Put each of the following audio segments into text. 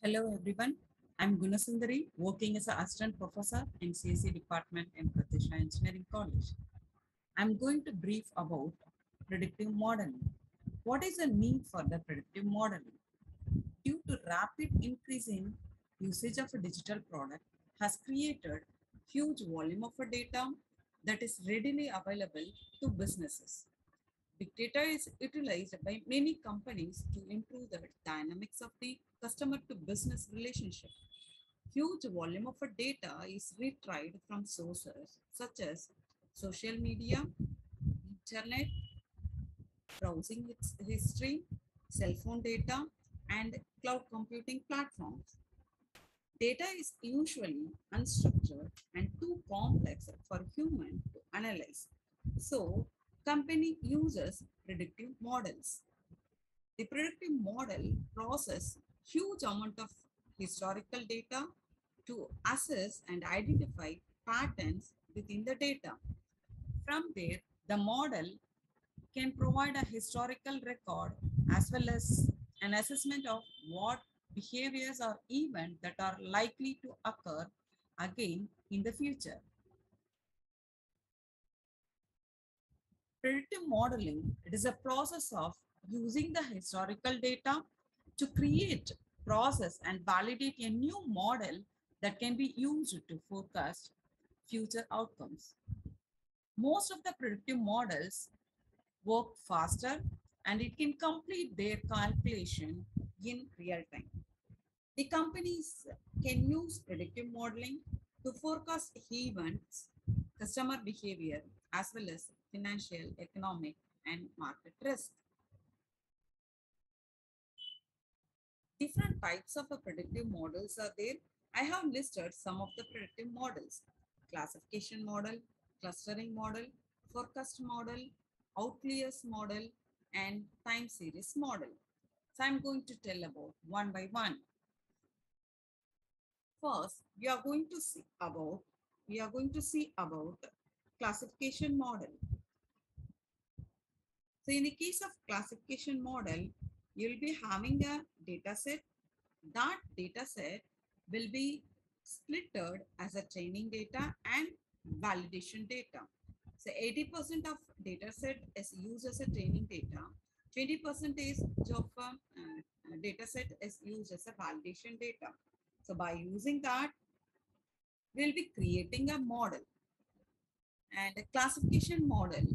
Hello everyone. I'm Gunasundari, working as an assistant professor in CSE department in Pratisha Engineering College. I'm going to brief about predictive modeling. What is the need for the predictive modeling? Due to rapid increase in usage of a digital product has created huge volume of a data that is readily available to businesses. Big data is utilized by many companies to improve the dynamics of the customer to business relationship. Huge volume of data is retrieved from sources such as social media, internet, browsing history, cell phone data, and cloud computing platforms. Data is usually unstructured and too complex for human to analyze. So, company uses predictive models. The predictive model process huge amount of historical data to assess and identify patterns within the data. From there, the model can provide a historical record as well as an assessment of what behaviors or events that are likely to occur again in the future. Predictive modeling, it is a process of using the historical data to create, process, and validate a new model that can be used to forecast future outcomes. Most of the predictive models work faster and it can complete their calculation in real time. The companies can use predictive modeling to forecast events, customer behavior, as well as financial, economic, and market risk. Different types of predictive models are there. I have listed some of the predictive models: classification model, clustering model, forecast model, outliers model, and time series model. So I'm going to tell about one by one. First, we are going to see about classification model. So in the case of classification model, you'll be having a data set. That data set will be splitted as a training data and validation data. So 80% of data set is used as a training data. 20% of data set is used as a validation data. So by using that, we'll be creating a model. And a classification model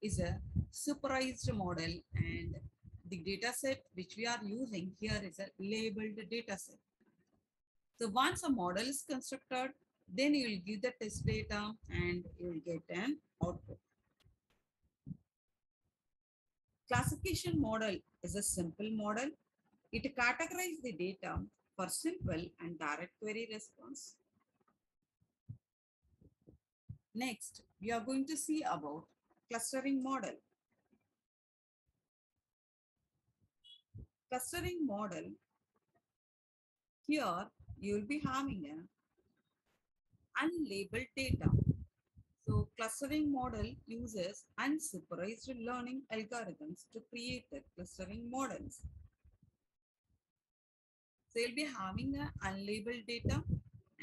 is a supervised model, and the data set which we are using here is a labeled data set. So once a model is constructed, then you will give the test data and you will get an output. Classification model is a simple model. It categorizes the data for simple and direct query response. Next, we are going to see about clustering model. Clustering model, here you will be having an unlabeled data. So clustering model uses unsupervised learning algorithms to create the clustering models. So you'll be having an unlabeled data,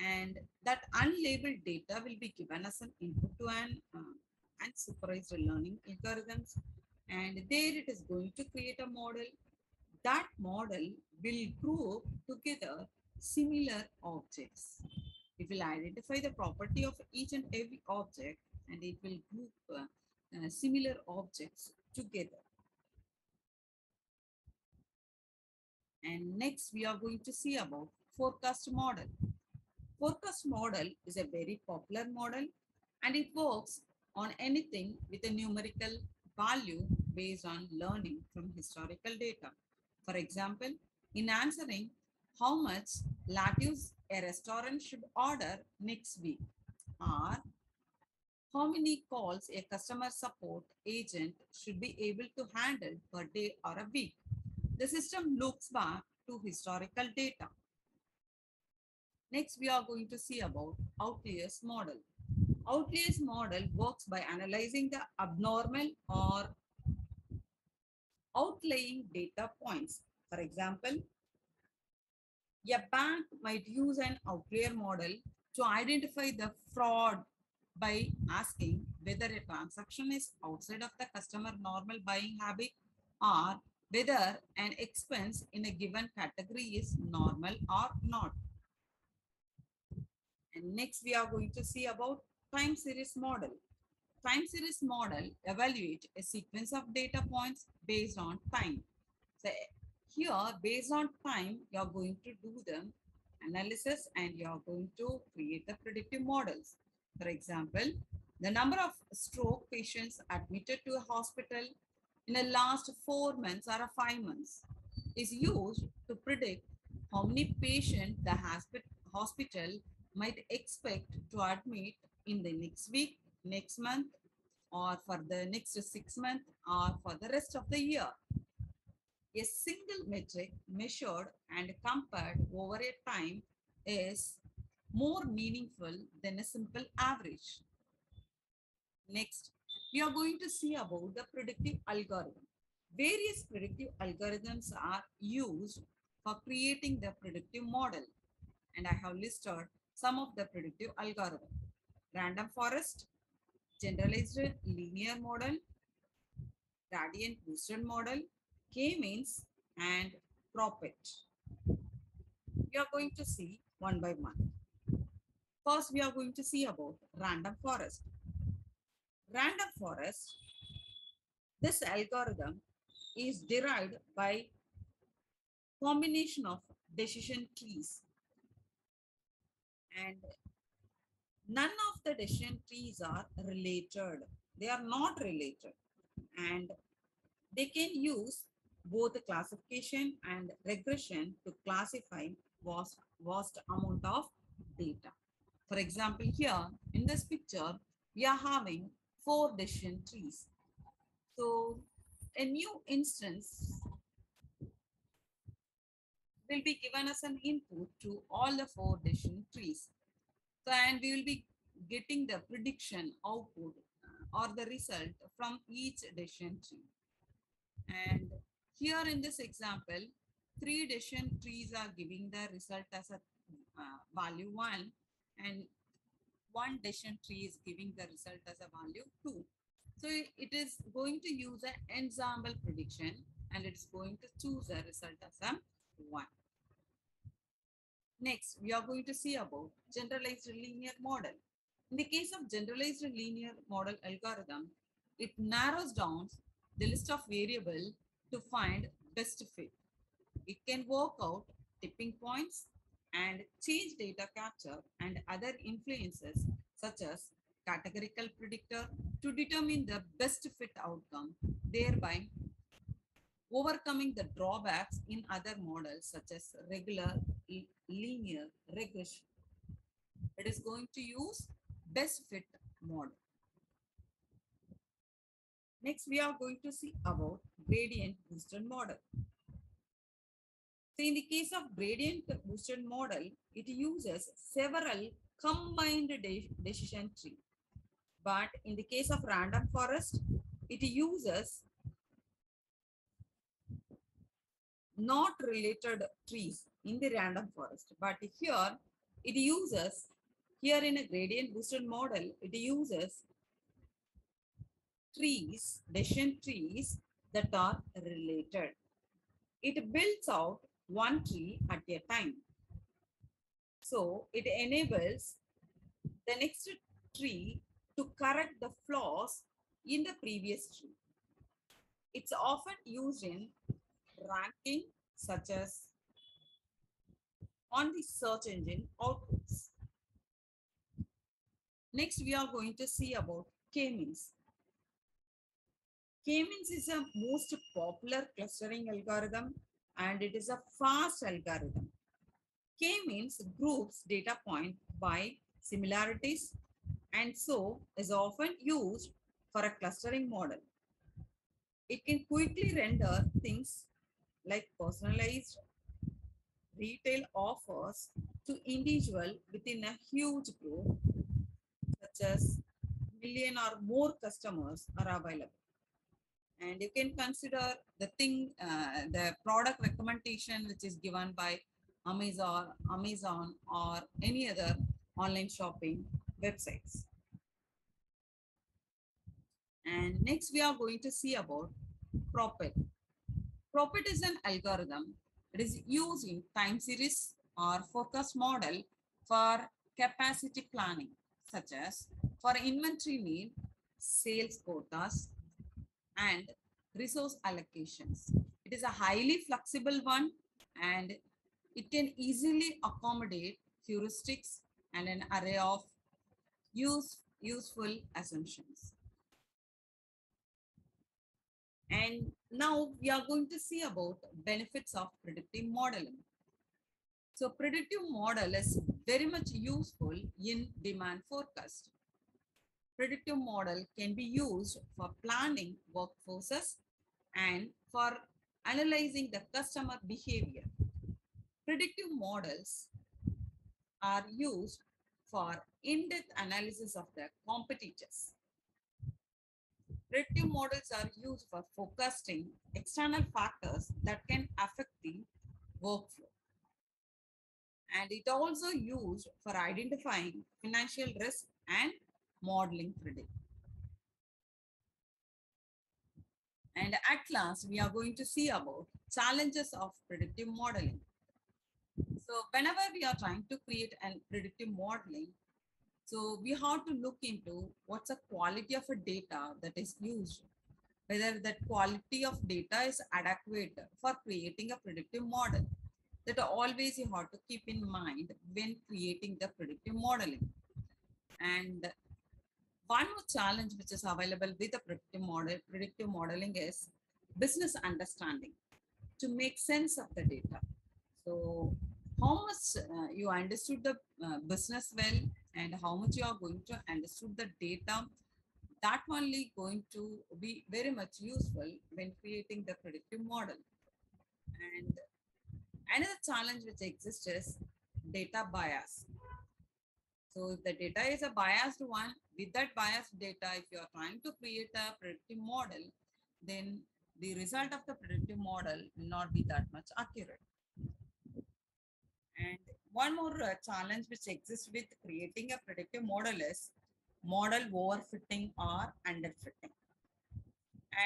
and that unlabeled data will be given as an input to an unsupervised learning algorithms, and there it is going to create a model. That model will group together similar objects. It will identify the property of each and every object, and it will group similar objects together. And next we are going to see about forecast model. Forecast model is a very popular model, and it works on anything with a numerical value based on learning from historical data. For example, in answering how much lettuce a restaurant should order next week, or how many calls a customer support agent should be able to handle per day or a week. The system looks back to historical data. Next, we are going to see about outliers model. Outliers model works by analyzing the abnormal or outlying data points. For example, A bank might use an outlier model to identify the fraud by asking whether a transaction is outside of the customer normal buying habit or whether an expense in a given category is normal or not. And next we are going to see about time series model. Time series model evaluate a sequence of data points based on time. So here, based on time, you are going to do the analysis and you are going to create the predictive models. For example, the number of stroke patients admitted to a hospital in the last 4 months or 5 months is used to predict how many patients the hospital might expect to admit in the next week, next month, or for the next 6 months, or for the rest of the year. A single metric measured and compared over a time is more meaningful than a simple average. Next, we are going to see about the predictive algorithm. Various predictive algorithms are used for creating the predictive model, and I have listed some of the predictive algorithm. Random forest, generalized linear model, gradient boosted model, k-means, and Prophet. We are going to see one by one. First, we are going to see about random forest. Random forest, this algorithm is derived by combination of decision trees, and none of the decision trees are related. They are not related, and they can use both the classification and regression to classify vast amount of data. For example, here in this picture, we are having 4 decision trees. So a new instance will be given as an input to all the 4 decision trees. So, and we will be getting the prediction output or the result from each decision tree. And here in this example, 3 decision trees are giving the result as a value 1, and 1 decision tree is giving the result as a value 2. So it is going to use an ensemble prediction and it's going to choose a result as a 1. Next, we are going to see about generalized linear model. In the case of generalized linear model algorithm, it narrows down the list of variables to find best fit. It can work out tipping points and change data capture and other influences such as categorical predictor to determine the best fit outcome, thereby overcoming the drawbacks in other models such as regular linear regression. It is going to use best fit model. Next, we are going to see about gradient boosted model. So in the case of gradient boosted model, it uses several combined decision tree. But in the case of random forest, it uses not related trees in the random forest. But here it uses, here in a gradient boosted model, it uses trees, decision trees that are related. It builds out one tree at a time. So it enables the next tree to correct the flaws in the previous tree. It's often used in ranking, such as on the search engine outputs. Next, we are going to see about k-means. K-means is a most popular clustering algorithm and it is a fast algorithm. K-means groups data point by similarities and so is often used for a clustering model. It can quickly render things like personalized retail offers to individual within a huge group, such as million or more customers are available. And you can consider the product recommendation which is given by Amazon or any other online shopping websites. And next we are going to see about Prophet. Prophet is an algorithm. It is used in time series or forecast model for capacity planning, such as for inventory need, sales quotas, and resource allocations. It is a highly flexible one and it can easily accommodate heuristics and an array of useful assumptions. And now we are going to see about benefits of predictive modeling. So predictive model is very much useful in demand forecast. Predictive model can be used for planning workforces and for analyzing the customer behavior. Predictive models are used for in-depth analysis of their competitors. Predictive models are used for forecasting external factors that can affect the workflow. And it also used for identifying financial risk and modeling predict. And at last, we are going to see about challenges of predictive modeling. So whenever we are trying to create an predictive modeling, so we have to look into what's the quality of a data that is used, whether that quality of data is adequate for creating a predictive model. That always you have to keep in mind when creating the predictive modeling. And one more challenge which is available with the predictive modeling is business understanding to make sense of the data. So how much you understood the business well and how much you are going to understood the data, that only going to be very much useful when creating the predictive model. And another challenge which exists is data bias. So if the data is a biased one, with that biased data, if you are trying to create a predictive model, then the result of the predictive model will not be that much accurate. And one more challenge which exists with creating a predictive model is model overfitting or underfitting.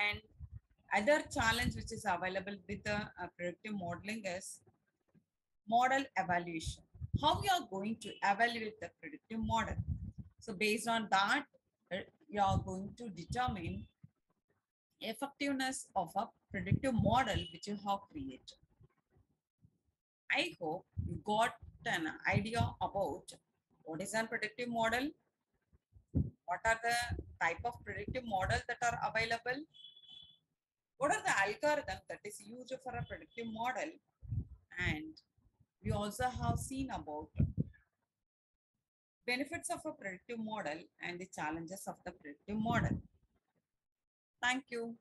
And other challenge which is available with the predictive modeling is model evaluation. How we are going to evaluate the predictive model? So based on that, you are going to determine effectiveness of a predictive model which you have created. I hope you got an idea about what is a predictive model, what are the type of predictive models that are available, what are the algorithms that is used for a predictive model, and we also have seen about benefits of a predictive model and the challenges of the predictive model. Thank you.